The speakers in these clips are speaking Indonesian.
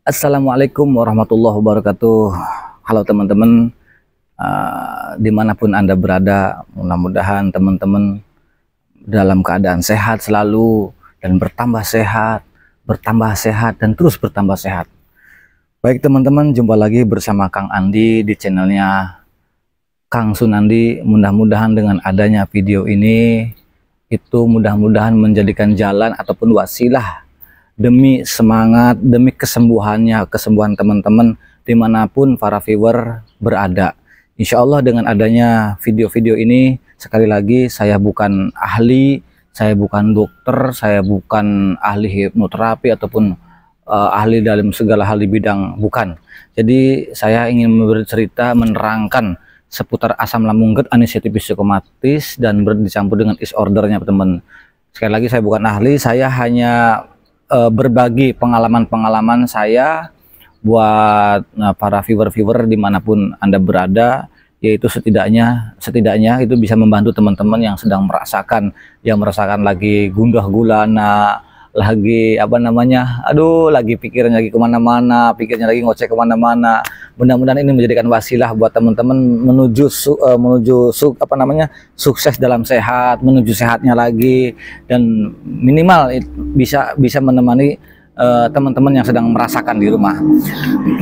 Assalamualaikum warahmatullahi wabarakatuh. Halo teman-teman, dimanapun Anda berada, mudah-mudahan teman-teman dalam keadaan sehat selalu dan bertambah sehat dan terus bertambah sehat. Baik teman-teman, jumpa lagi bersama Kang Andi di channelnya Kang Sunandi. Mudah-mudahan dengan adanya video ini itu mudah-mudahan menjadikan jalan ataupun wasilah demi semangat, demi kesembuhan teman-teman dimanapun para viewer berada. Insya Allah dengan adanya video-video ini, sekali lagi saya bukan ahli, saya bukan dokter, saya bukan ahli hipnoterapi ataupun ahli dalam segala hal di bidang, bukan. Jadi saya ingin bercerita, menerangkan seputar asam lambung GERD, anxiety psikomatis, dan dicampur dengan disordernya teman-teman. Sekali lagi saya bukan ahli, saya hanya berbagi pengalaman-pengalaman saya buat para viewer-viewer dimanapun Anda berada, yaitu setidaknya itu bisa membantu teman-teman yang sedang merasakan lagi gundah gulana, lagi lagi pikirannya lagi kemana-mana, pikirnya lagi ngoceh kemana-mana. Mudah-mudahan ini menjadikan wasilah buat teman-teman menuju sukses dalam sehat, menuju sehatnya lagi, dan minimal bisa menemani teman-teman yang sedang merasakan di rumah.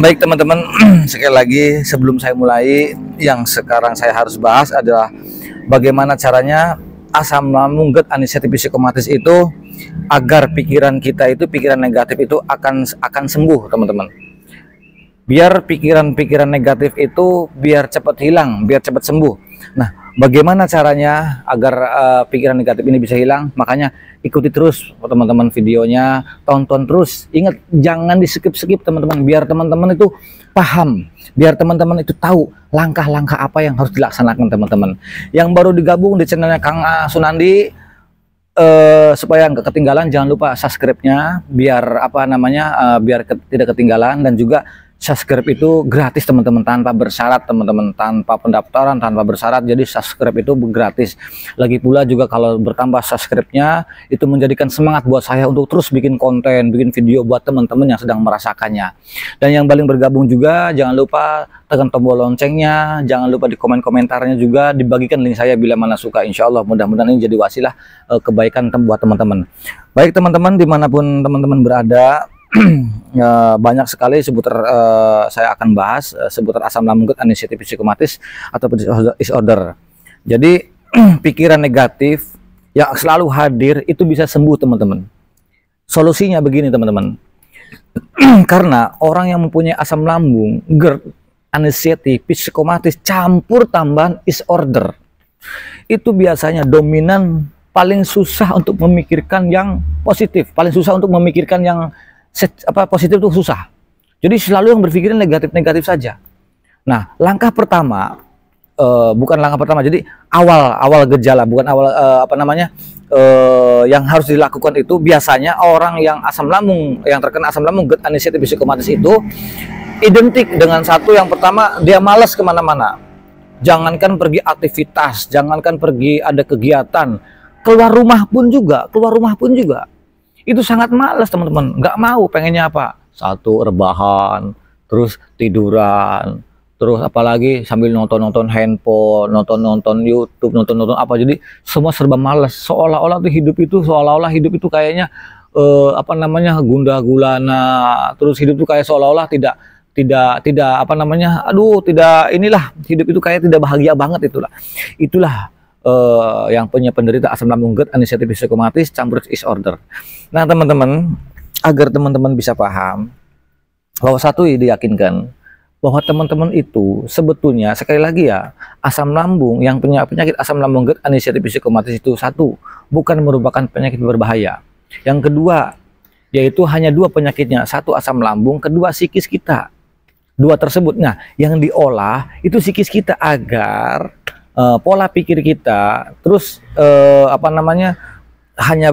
Baik teman-teman, sekali lagi sebelum saya mulai, yang sekarang saya harus bahas adalah bagaimana caranya asam lambung GERD, anxiety psikomatis itu agar pikiran kita itu, pikiran negatif itu akan sembuh teman-teman. Biar pikiran-pikiran negatif itu biar cepat hilang, biar cepat sembuh. Nah, bagaimana caranya agar pikiran negatif ini bisa hilang? Makanya ikuti terus teman-teman videonya, tonton terus. Ingat, jangan di skip-skip teman-teman, biar teman-teman itu paham, biar teman-teman itu tahu langkah-langkah apa yang harus dilaksanakan teman-teman. Yang baru digabung di channelnya Kang Sunandi, supaya nggak ketinggalan, jangan lupa subscribe-nya biar tidak ketinggalan. Dan juga subscribe itu gratis teman-teman, tanpa bersyarat teman-teman, tanpa pendaftaran, tanpa bersyarat. Jadi subscribe itu gratis. Lagi pula juga kalau bertambah subscribe-nya itu menjadikan semangat buat saya untuk terus bikin konten, bikin video buat teman-teman yang sedang merasakannya. Dan yang paling bergabung juga jangan lupa tekan tombol loncengnya, jangan lupa di komentarnya juga dibagikan link saya bila mana suka. Insya Allah mudah-mudahan ini jadi wasilah kebaikan buat teman-teman. Baik teman-teman, dimanapun teman-teman berada, banyak sekali seputar saya akan bahas seputar asam lambung GERD, anxiety psikomatis atau disorder. Jadi pikiran negatif yang selalu hadir itu bisa sembuh teman-teman. Solusinya begini teman-teman. Karena orang yang mempunyai asam lambung GERD, anxiety psikomatis campur tambahan disorder, itu biasanya dominan paling susah untuk memikirkan yang positif, paling susah untuk memikirkan yang positif itu susah. Jadi selalu yang berpikiran negatif-negatif saja. Nah, langkah pertama, bukan langkah pertama, jadi awal gejala, bukan awal yang harus dilakukan itu biasanya orang yang terkena asam lambung GERD, anxiety psikomatis itu identik dengan satu, yang pertama dia malas kemana-mana. Jangankan pergi aktivitas, jangankan pergi ada kegiatan, keluar rumah pun juga itu sangat malas teman-teman. Nggak mau, pengennya apa? Satu, rebahan, terus tiduran, terus apalagi sambil nonton handphone, nonton YouTube, nonton apa. Jadi semua serba malas, seolah-olah hidup itu kayaknya gundah gulana, terus hidup itu kayak seolah-olah tidak hidup itu kayak tidak bahagia banget. Itulah yang punya penderita asam lambung GERD, anxiety psikomatis campur disorder. Nah teman-teman, agar teman-teman bisa paham bahwa satu, diyakinkan bahwa teman-teman itu sebetulnya, sekali lagi ya, asam lambung, yang punya penyakit asam lambung GERD, anxiety psikomatis itu, satu, bukan merupakan penyakit berbahaya. Yang kedua, yaitu hanya dua penyakitnya, satu asam lambung, kedua psikis kita. Dua tersebut, nah yang diolah itu psikis kita agar pola pikir kita, terus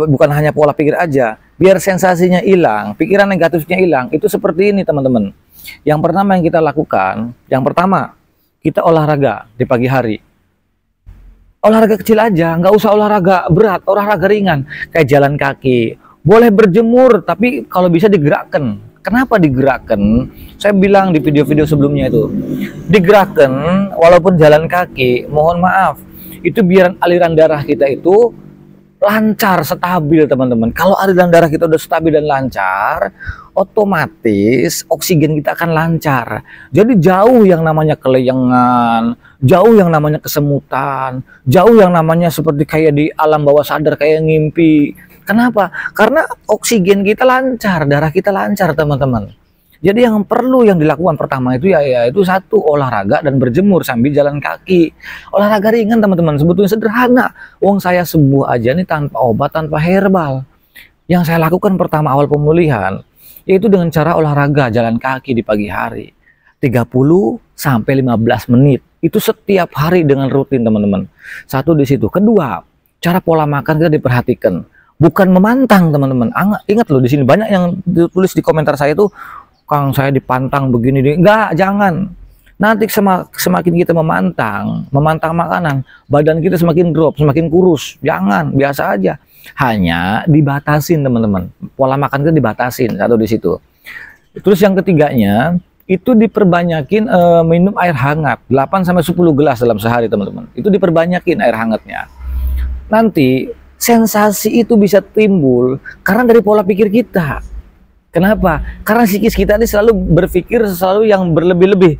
bukan hanya pola pikir aja, biar sensasinya hilang, pikiran negatifnya hilang. Itu seperti ini teman-teman. Yang pertama yang kita lakukan, kita olahraga di pagi hari. Olahraga kecil aja, nggak usah olahraga berat, olahraga ringan kayak jalan kaki. Boleh berjemur, tapi kalau bisa digerakkan. Kenapa digerakkan? Saya bilang di video-video sebelumnya itu, digerakkan walaupun jalan kaki, mohon maaf, itu biar aliran darah kita itu lancar, stabil teman-teman. Kalau aliran darah kita udah stabil dan lancar, otomatis oksigen kita akan lancar. Jadi jauh yang namanya keleyengan, jauh yang namanya kesemutan, jauh yang namanya seperti kayak di alam bawah sadar, kayak ngimpi. Kenapa? Karena oksigen kita lancar, darah kita lancar teman-teman. Jadi yang perlu yang dilakukan pertama itu yaitu satu, olahraga dan berjemur sambil jalan kaki. Olahraga ringan teman-teman, sebetulnya sederhana. Wong saya sembuh aja nih tanpa obat, tanpa herbal. Yang saya lakukan pertama awal pemulihan yaitu dengan cara olahraga jalan kaki di pagi hari. 30 sampai 15 menit. Itu setiap hari dengan rutin teman-teman. Satu di situ. Kedua, cara pola makan kita diperhatikan. Bukan memantang teman-teman. Ingat loh, di sini banyak yang ditulis di komentar saya itu, Kang saya dipantang begini, enggak, jangan. Nanti semakin kita memantang makanan, badan kita semakin drop, semakin kurus. Jangan, biasa aja. Hanya dibatasin teman-teman. Pola makan kita dibatasin, satu di situ. Terus yang ketiganya, itu diperbanyakin minum air hangat, 8 sampai 10 gelas dalam sehari teman-teman. Itu diperbanyakin air hangatnya. Nanti sensasi itu bisa timbul karena dari pola pikir kita. Kenapa? Karena psikis kita ini selalu berpikir selalu yang berlebih-lebih.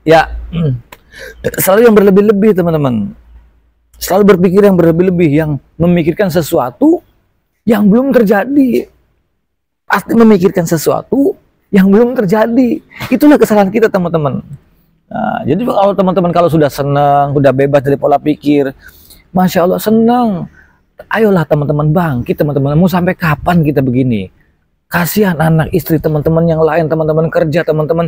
Ya, selalu yang berlebih-lebih teman-teman. Selalu berpikir yang berlebih-lebih, yang memikirkan sesuatu yang belum terjadi. Pasti memikirkan sesuatu yang belum terjadi. Itulah kesalahan kita teman-teman. Nah, jadi kalau teman-teman kalau sudah senang, sudah bebas dari pola pikir, Masya Allah senang. Ayolah teman-teman bangkit teman-teman. Mau sampai kapan kita begini? Kasihan anak istri teman-teman yang lain, teman-teman kerja, teman-teman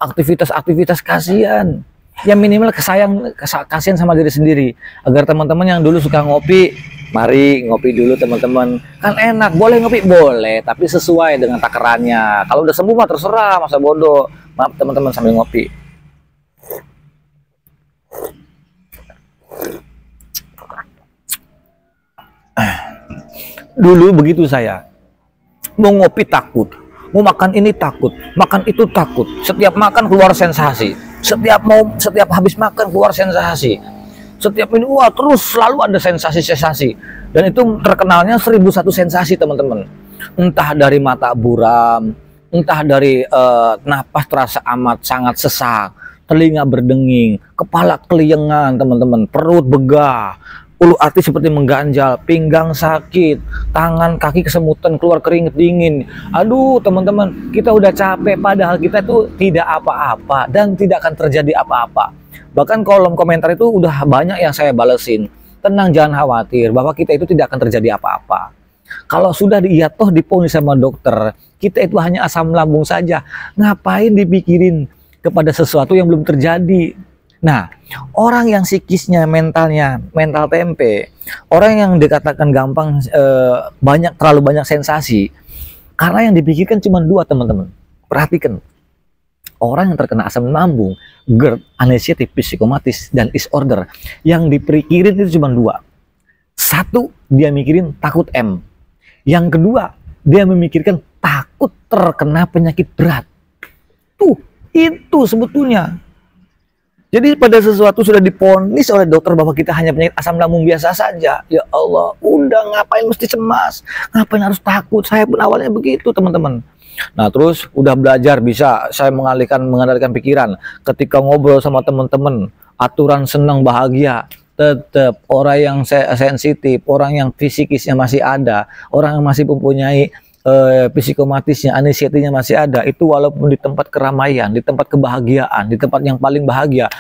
aktivitas-aktivitas, kasihan. Yang minimal kasihan sama diri sendiri. Agar teman-teman yang dulu suka ngopi, mari ngopi dulu teman-teman. Kan enak, boleh ngopi, boleh, tapi sesuai dengan takarannya. Kalau udah sembuh mah terserah, masa bodoh. Maaf teman-teman sambil ngopi. Dulu begitu saya. Mau ngopi takut, mau makan ini takut, makan itu takut. Setiap makan keluar sensasi, setiap habis makan keluar sensasi, setiap minum terus selalu ada sensasi-sensasi. Dan itu terkenalnya 1001 sensasi teman-teman. Entah dari mata buram, entah dari napas terasa amat sangat sesak, telinga berdenging, kepala keliengan teman-teman, perut begah, ulu hati seperti mengganjal, pinggang sakit, tangan kaki kesemutan, keluar keringet dingin. Aduh teman-teman, kita udah capek padahal kita itu tidak apa-apa dan tidak akan terjadi apa-apa. Bahkan kolom komentar itu udah banyak yang saya balesin. Tenang, jangan khawatir bahwa kita itu tidak akan terjadi apa-apa. Kalau sudah diponis sama dokter, kita itu hanya asam lambung saja. Ngapain dipikirin kepada sesuatu yang belum terjadi? Nah, orang yang psikisnya, mental tempe, orang yang dikatakan gampang terlalu banyak sensasi, karena yang dipikirkan cuma dua teman-teman. Perhatikan, orang yang terkena asam lambung, GERD, anxiety, psikomatis, dan disorder, yang dipikirin itu cuma dua. Satu, dia mikirin takut M. Yang kedua, dia memikirkan takut terkena penyakit berat. Itu sebetulnya. Jadi pada sesuatu sudah diponis oleh dokter bahwa kita hanya penyakit asam lambung biasa saja. Ya Allah, udah ngapain mesti cemas? Ngapain harus takut? Saya pun awalnya begitu teman-teman. Nah terus udah belajar bisa saya mengalihkan pikiran. Ketika ngobrol sama teman-teman, aturan senang bahagia. Tetap orang yang sensitif, orang yang fisikisnya masih ada, orang yang masih mempunyai psikomatisnya, anxiety-nya masih ada, itu walaupun di tempat keramaian, di tempat kebahagiaan, di tempat yang paling bahagia,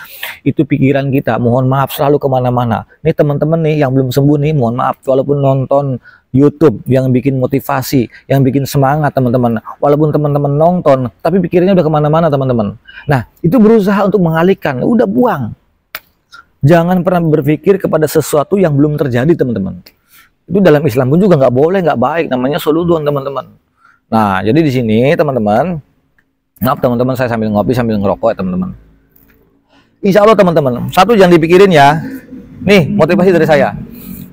itu pikiran kita, mohon maaf, selalu kemana-mana. Nih teman-teman nih yang belum sembuh nih, mohon maaf, walaupun nonton YouTube yang bikin motivasi, yang bikin semangat teman-teman, walaupun teman-teman nonton, tapi pikirannya udah kemana-mana teman-teman. Nah, itu berusaha untuk mengalihkan, udah buang. Jangan pernah berpikir kepada sesuatu yang belum terjadi teman-teman. Itu dalam Islam pun juga nggak boleh, nggak baik, namanya soluduan teman-teman. Nah jadi di sini teman-teman, maaf teman-teman, saya sambil ngopi sambil ngerokok ya teman-teman. Insya Allah teman-teman, satu jangan dipikirin ya. Nih motivasi dari saya,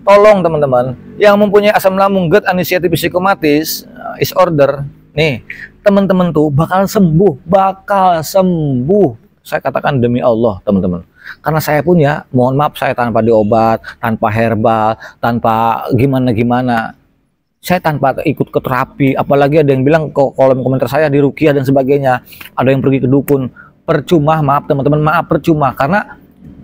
tolong teman-teman yang mempunyai asam lambung, GERD, anxiety, psikomatis, disorder, nih, teman-teman tuh bakal sembuh, bakal sembuh. Saya katakan demi Allah, teman-teman. Karena saya pun ya, mohon maaf, saya tanpa diobat, tanpa herbal, tanpa gimana-gimana. Saya tanpa ikut ke terapi, apalagi ada yang bilang ke kolom komentar saya di ruqyah dan sebagainya. Ada yang pergi ke dukun. Percuma, maaf teman-teman, maaf percuma. Karena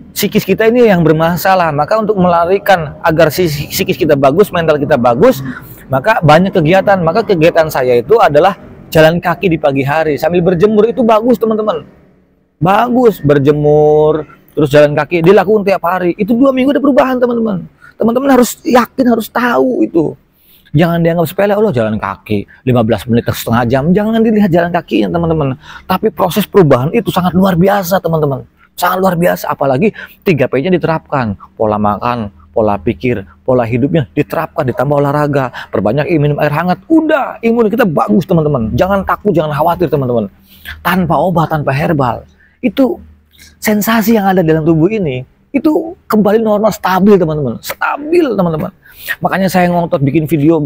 psikis kita ini yang bermasalah. Maka untuk melarikan agar psikis kita bagus, mental kita bagus, maka banyak kegiatan. Maka kegiatan saya itu adalah jalan kaki di pagi hari sambil berjemur. Itu bagus teman-teman, bagus. Berjemur terus jalan kaki dilakukan tiap hari, itu 2 minggu ada perubahan teman-teman. Teman-teman harus yakin, harus tahu itu. Jangan dianggap sepele, Allah jalan kaki 15 menit atau setengah jam. Jangan dilihat jalan kakinya teman-teman, tapi proses perubahan itu sangat luar biasa teman-teman, sangat luar biasa. Apalagi 3P-nya diterapkan, pola makan, pola pikir, pola hidupnya diterapkan, ditambah olahraga, perbanyak minum air hangat. Udah, imun kita bagus teman-teman. Jangan takut, jangan khawatir teman-teman. Tanpa obat, tanpa herbal, itu sensasi yang ada dalam tubuh ini itu kembali normal, stabil teman-teman, stabil teman-teman. Makanya saya ngotot bikin video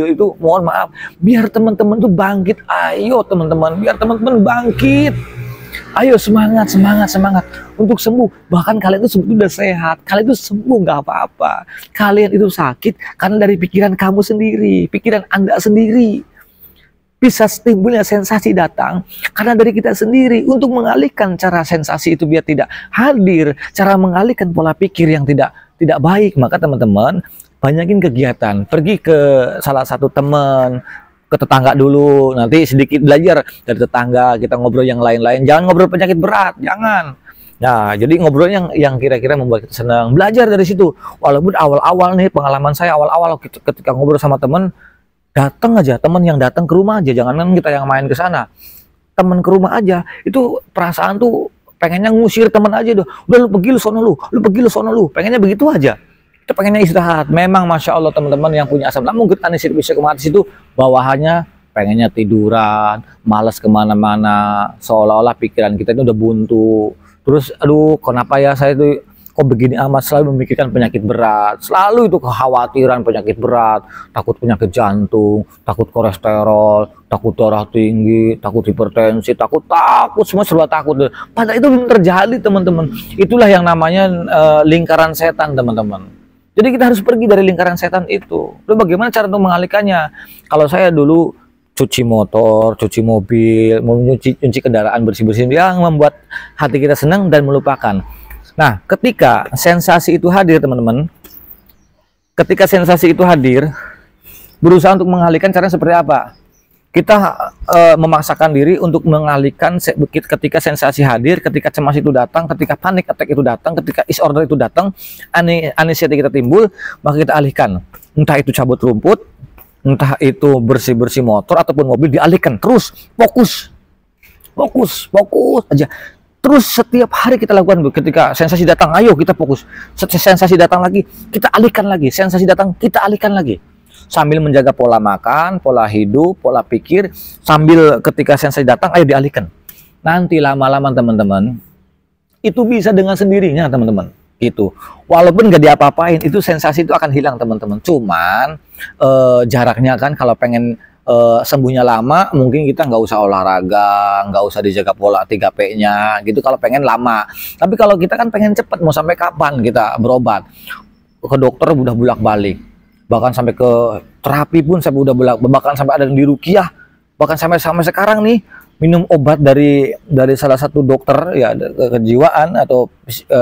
itu, mohon maaf, biar teman-teman tuh bangkit. Ayo teman-teman, biar teman-teman bangkit. Ayo semangat untuk sembuh. Bahkan kalian itu sebetulnya udah sehat, kalian itu sembuh nggak apa-apa. Kalian itu sakit karena dari pikiran kamu sendiri, pikiran Anda sendiri. Bisa timbulnya sensasi datang karena dari kita sendiri. Untuk mengalihkan cara sensasi itu biar tidak hadir, cara mengalihkan pola pikir yang tidak baik, maka teman-teman banyakin kegiatan. Pergi ke salah satu teman, ke tetangga dulu, nanti sedikit belajar dari tetangga, kita ngobrol yang lain-lain. Jangan ngobrol penyakit berat, jangan. Nah, jadi ngobrol yang kira-kira membuat kita senang. Belajar dari situ. Walaupun awal-awal nih, pengalaman saya awal-awal ketika ngobrol sama teman, datang aja, teman yang datang ke rumah aja, jangan kita yang main ke sana. Teman ke rumah aja, itu perasaan tuh pengennya ngusir teman aja tuh. Udah lu pergi lu sono lu pergi lu sono lu. Pengennya begitu aja. Itu pengennya istirahat. Memang Masya Allah teman-teman yang punya asam lambung getani psikomatis itu bawahannya pengennya tiduran, malas kemana-mana, seolah-olah pikiran kita ini udah buntu. Terus aduh kenapa ya saya tuh kok begini amat, selalu memikirkan penyakit berat, selalu itu kekhawatiran penyakit berat, takut penyakit jantung, takut kolesterol, takut darah tinggi, takut hipertensi, takut semua serba takut. Padahal itu belum terjadi teman-teman. Itulah yang namanya lingkaran setan teman-teman. Jadi kita harus pergi dari lingkaran setan itu. Lalu bagaimana cara untuk mengalihkannya? Kalau saya dulu cuci motor, cuci mobil, mencuci kendaraan bersih-bersih yang membuat hati kita senang dan melupakan. Nah, ketika sensasi itu hadir, teman-teman, ketika sensasi itu hadir, berusaha untuk mengalihkan caranya seperti apa? Kita memaksakan diri untuk mengalihkan ketika sensasi hadir, ketika cemas itu datang, ketika panik attack itu datang, ketika disorder itu datang, anxiety kita timbul, maka kita alihkan. Entah itu cabut rumput, entah itu bersih-bersih motor ataupun mobil, dialihkan. Terus fokus aja. Terus setiap hari kita lakukan. Ketika sensasi datang, ayo kita fokus. Sensasi datang lagi, kita alihkan lagi. Sensasi datang, kita alihkan lagi. Sambil menjaga pola makan, pola hidup, pola pikir. Sambil ketika sensasi datang, ayo dialihkan. Nanti lama-lama teman-teman, itu bisa dengan sendirinya teman-teman. Itu walaupun nggak diapa-apain, itu sensasi itu akan hilang teman-teman. Cuman jaraknya kan, kalau pengen sembuhnya lama, mungkin kita nggak usah olahraga, nggak usah dijaga pola 3P-nya gitu kalau pengen lama. Tapi kalau kita kan pengen cepat, mau sampai kapan kita berobat? Ke dokter udah bolak-balik, bahkan sampai ke terapi pun saya udah bahkan sampai ada di ruqyah, bahkan sampai sekarang nih minum obat dari salah satu dokter ya kejiwaan atau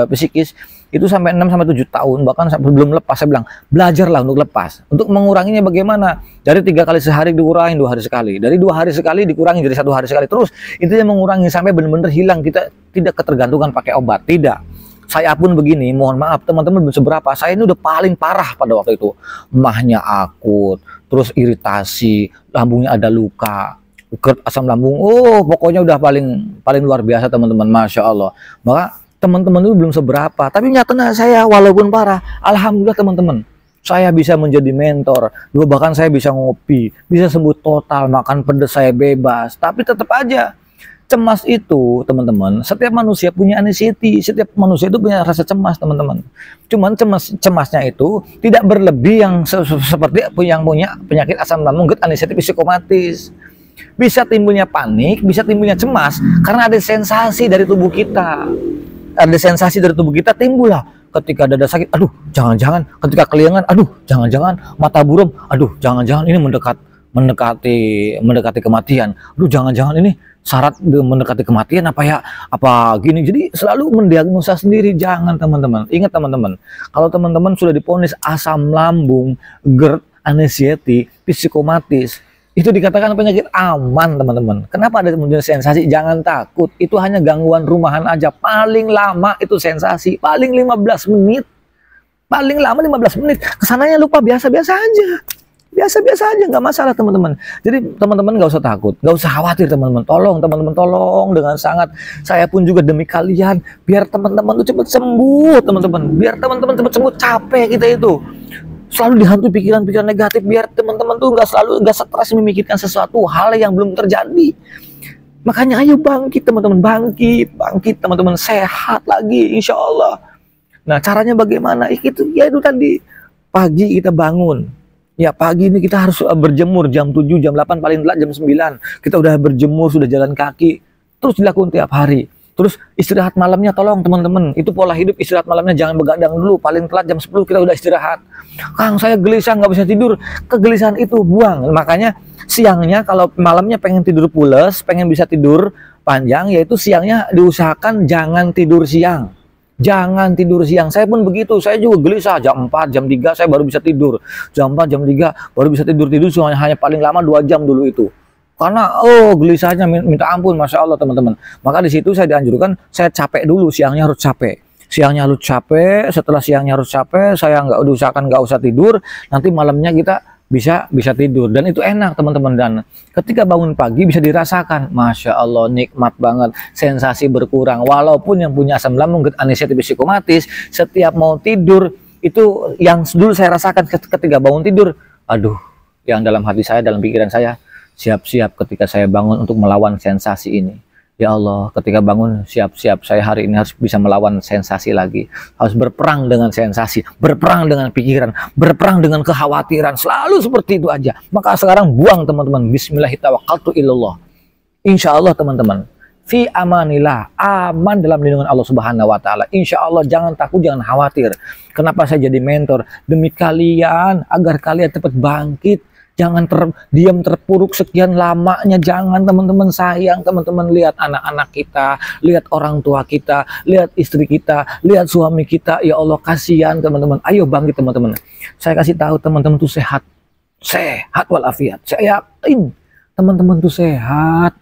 psikis itu sampai 6-7 tahun, bahkan sampai belum lepas. Saya bilang belajarlah untuk lepas. Untuk menguranginya bagaimana? Dari 3 kali sehari dikurangi 2 hari sekali, dari 2 hari sekali dikurangi jadi 1 hari sekali, terus intinya mengurangi sampai benar-benar hilang. Kita tidak ketergantungan pakai obat, tidak. Saya pun begini, mohon maaf teman-teman, belum seberapa. Saya ini udah paling parah pada waktu itu. Mahnya akut, terus iritasi, lambungnya ada luka, asam lambung. Oh, pokoknya udah paling luar biasa teman-teman, Masya Allah. Maka teman-teman itu belum seberapa, tapi nyatanya saya walaupun parah, alhamdulillah teman-teman, saya bisa menjadi mentor. Bahkan saya bisa ngopi, bisa sembuh total, makan pedas saya bebas. Tapi tetap aja cemas itu teman-teman, setiap manusia punya anxiety, setiap manusia itu punya rasa cemas teman-teman. Cuman cemasnya itu tidak berlebih yang seperti yang punya penyakit asam lambung, anxiety psikomatis. Bisa timbulnya panik, bisa timbulnya cemas karena ada sensasi dari tubuh kita. Ada sensasi dari tubuh kita timbul lah. Ketika dada sakit, aduh jangan-jangan. Ketika keliangan, aduh jangan-jangan. Mata buram, aduh jangan-jangan ini mendekati kematian. Aduh jangan-jangan ini syarat mendekati kematian apa ya, apa gini. Jadi selalu mendiagnosa sendiri. Jangan teman-teman. Ingat teman-teman, kalau teman-teman sudah divonis asam lambung, GERD, anxiety, psikomatis, itu dikatakan penyakit aman teman-teman. Kenapa ada kemudian sensasi? Jangan takut, itu hanya gangguan rumahan aja. Paling lama itu sensasi, paling 15 menit. Paling lama 15 menit. Kesananya lupa, biasa-biasa aja. Biasa-biasa aja, nggak masalah teman-teman. Jadi teman-teman nggak usah takut, nggak usah khawatir teman-teman. Tolong teman-teman, tolong dengan sangat. Saya pun juga demi kalian, biar teman-teman tuh cepat sembuh teman-teman. Biar teman-teman cepat sembuh, capek kita itu. Selalu dihantui pikiran-pikiran negatif, biar teman-teman tuh nggak stres memikirkan sesuatu hal yang belum terjadi. Makanya ayo bangkit teman-teman, bangkit teman-teman, sehat lagi insya Allah. Nah caranya bagaimana? Itu ya itu tadi, pagi kita bangun. Ya pagi ini kita harus berjemur jam 7, jam 8, paling telat jam 9. Kita udah berjemur, sudah jalan kaki. Terus dilakukan tiap hari. Terus istirahat malamnya tolong teman-teman. Itu pola hidup, istirahat malamnya jangan begadang dulu. Paling telat jam 10 kita udah istirahat. Kang saya gelisah nggak bisa tidur. Kegelisahan itu buang. Makanya siangnya kalau malamnya pengen tidur pules, pengen bisa tidur panjang, yaitu siangnya diusahakan jangan tidur siang. Jangan tidur siang. Saya pun begitu. Saya juga gelisah. Jam 4, jam 3 saya baru bisa tidur. Jam 4, jam 3 baru bisa tidur hanya paling lama 2 jam dulu itu. Karena gelisahnya minta ampun, masya Allah teman-teman. Maka di situ saya dianjurkan saya capek dulu, siangnya harus capek. Siangnya harus capek, setelah siangnya harus capek, saya nggak usahakan nggak usah tidur. Nanti malamnya kita bisa tidur dan itu enak teman-teman. Dan ketika bangun pagi bisa dirasakan, masya Allah nikmat banget, sensasi berkurang. Walaupun yang punya asam lambung, anxiety, psikomatis, setiap mau tidur itu yang dulu saya rasakan ketika bangun tidur, aduh, yang dalam hati saya, dalam pikiran saya, siap-siap ketika saya bangun untuk melawan sensasi ini. Ya Allah, ketika bangun siap-siap saya hari ini harus bisa melawan sensasi lagi. Harus berperang dengan sensasi, berperang dengan pikiran, berperang dengan kekhawatiran. Selalu seperti itu aja. Maka sekarang buang teman-teman. Bismillahirrahmanirrahim. Insya Allah teman-teman. Fi amanillah, aman dalam lindungan Allah Subhanahu wa taala. Insya Allah, jangan takut, jangan khawatir. Kenapa saya jadi mentor? Demi kalian, agar kalian cepat bangkit. Jangan diam terpuruk sekian lamanya. Jangan teman-teman, sayang teman-teman. Lihat anak-anak kita, lihat orang tua kita, lihat istri kita, lihat suami kita. Ya Allah, kasihan teman-teman. Ayo bangkit teman-teman. Saya kasih tahu teman-teman tuh sehat walafiat. Saya yakin teman-teman tuh sehat.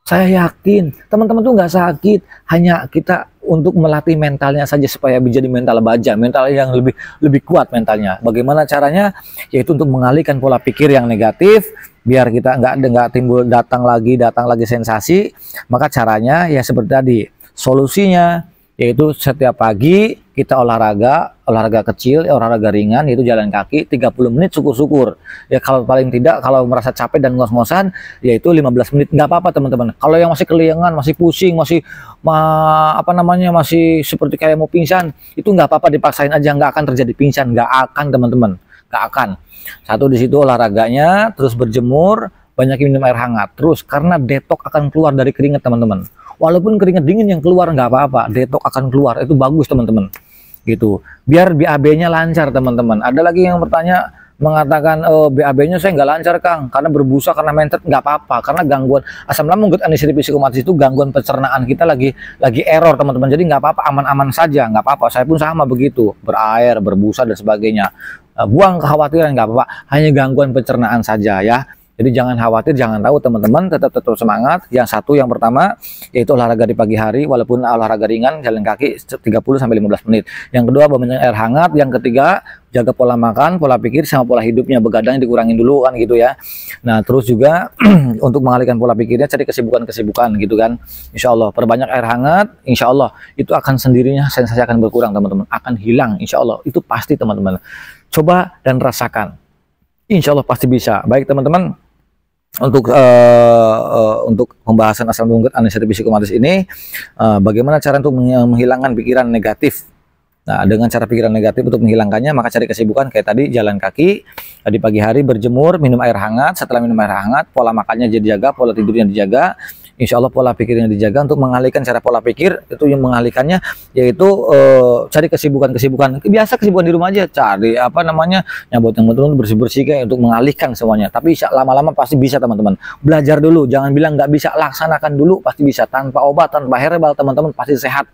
Saya yakin teman-teman tuh nggak sakit. Hanya kita untuk melatih mentalnya saja supaya menjadi mental baja, mental yang lebih kuat mentalnya. Bagaimana caranya? Yaitu untuk mengalihkan pola pikir yang negatif, biar kita nggak timbul datang lagi sensasi. Maka caranya ya seperti tadi. Solusinya yaitu setiap pagi kita olahraga kecil, olahraga ringan, yaitu jalan kaki 30 menit syukur-syukur. Ya kalau paling tidak, kalau merasa capek dan ngos-ngosan, yaitu 15 menit. Nggak apa-apa teman-teman. Kalau yang masih keliengan, masih pusing, masih masih seperti kayak mau pingsan, itu nggak apa-apa, dipaksain aja. Nggak akan terjadi pingsan, nggak akan teman-teman, nggak akan. Satu di situ olahraganya, terus berjemur, banyak minum air hangat. Terus karena detok akan keluar dari keringat teman-teman. Walaupun keringat dingin yang keluar nggak apa-apa, detok akan keluar, itu bagus teman-teman. Gitu, biar BAB-nya lancar teman-teman. Ada lagi yang bertanya mengatakan BAB-nya saya nggak lancar Kang, karena berbusa, karena mentet. Nggak apa-apa, karena gangguan asam lambung, anxiety, psikomatis itu gangguan pencernaan kita lagi error teman-teman. Jadi nggak apa-apa, aman-aman saja, nggak apa-apa. Saya pun sama begitu, berair, berbusa dan sebagainya. Buang kekhawatiran, nggak apa-apa, hanya gangguan pencernaan saja ya. Jadi jangan khawatir, jangan tahu teman-teman, tetap semangat. Yang satu, yang pertama, yaitu olahraga di pagi hari, walaupun olahraga ringan, jalan kaki 30-15 menit. Yang kedua, banyak air hangat. Yang ketiga, jaga pola makan, pola pikir, sama pola hidupnya. Begadangnya dikurangin dulu kan gitu ya. Nah terus juga untuk mengalihkan pola pikirnya, cari kesibukan-kesibukan gitu kan. Insya Allah, perbanyak air hangat, insya Allah itu akan sendirinya sensasi akan berkurang teman-teman, akan hilang insya Allah, itu pasti teman-teman. Coba dan rasakan, insya Allah pasti bisa. Baik teman-teman, untuk pembahasan asam lambung, anxiety, psikomatis ini, bagaimana cara untuk menghilangkan pikiran negatif. Nah, dengan cara pikiran negatif untuk menghilangkannya, maka cari kesibukan kayak tadi, jalan kaki di pagi hari, berjemur, minum air hangat. Setelah minum air hangat, pola makannya jadi dijaga, pola tidurnya dijaga. Insya Allah pola pikirnya dijaga. Untuk mengalihkan cara pola pikir itu, yang mengalihkannya yaitu cari kesibukan-kesibukan biasa, kesibukan di rumah aja, cari apa namanya, nyabut yang betul, bersih-bersih kayak untuk mengalihkan semuanya. Tapi lama-lama pasti bisa teman-teman. Belajar dulu, jangan bilang nggak bisa, laksanakan dulu, pasti bisa. Tanpa obat, tanpa herbal, teman-teman pasti sehat.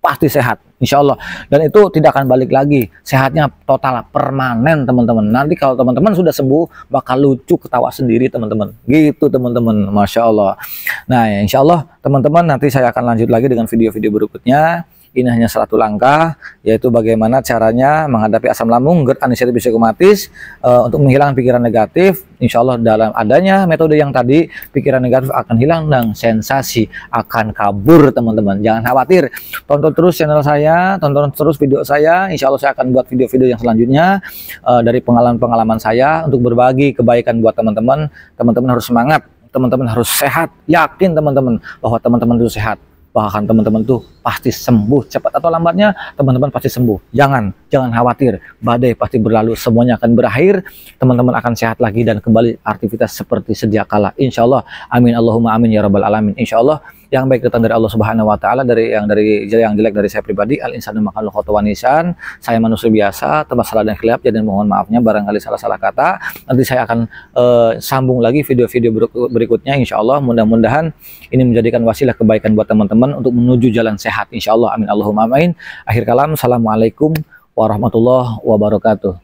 Pasti sehat, insya Allah. Dan itu tidak akan balik lagi. Sehatnya total, permanen teman-teman. Nanti kalau teman-teman sudah sembuh, bakal lucu, ketawa sendiri teman-teman. Gitu teman-teman, Masya Allah. Nah ya, insya Allah teman-teman, nanti saya akan lanjut lagi dengan video-video berikutnya. Ini hanya satu langkah, yaitu bagaimana caranya menghadapi asam lambung, GERD, anestesi psikomatis, untuk menghilangkan pikiran negatif. Insya Allah dalam adanya metode yang tadi, pikiran negatif akan hilang dan sensasi akan kabur teman-teman. Jangan khawatir, tonton terus channel saya, tonton terus video saya. Insya Allah saya akan buat video-video yang selanjutnya dari pengalaman-pengalaman saya untuk berbagi kebaikan buat teman-teman. Teman-teman harus semangat, teman-teman harus sehat, yakin teman-teman bahwa teman-teman itu sehat. Bahkan teman-teman tuh pasti sembuh, cepat atau lambatnya teman-teman pasti sembuh. Jangan khawatir, badai pasti berlalu, semuanya akan berakhir, teman-teman akan sehat lagi dan kembali aktivitas seperti sedia kala. Insya Allah, amin Allahumma amin ya rabbal alamin. Insya Allah yang baik datang dari Allah Subhanahu Wa Taala, dari yang jelek dari saya pribadi. Al insanu makhluk khotowan nisan. Saya manusia biasa, tempat salah dan khilaf, jadi mohon maafnya barangkali salah-salah kata. Nanti saya akan sambung lagi video-video berikutnya. Insya Allah mudah-mudahan ini menjadikan wasilah kebaikan buat teman-teman untuk menuju jalan sehat. Insya Allah, amin Allahumma amin. Akhir kalam, assalamualaikum warahmatullahi wabarakatuh.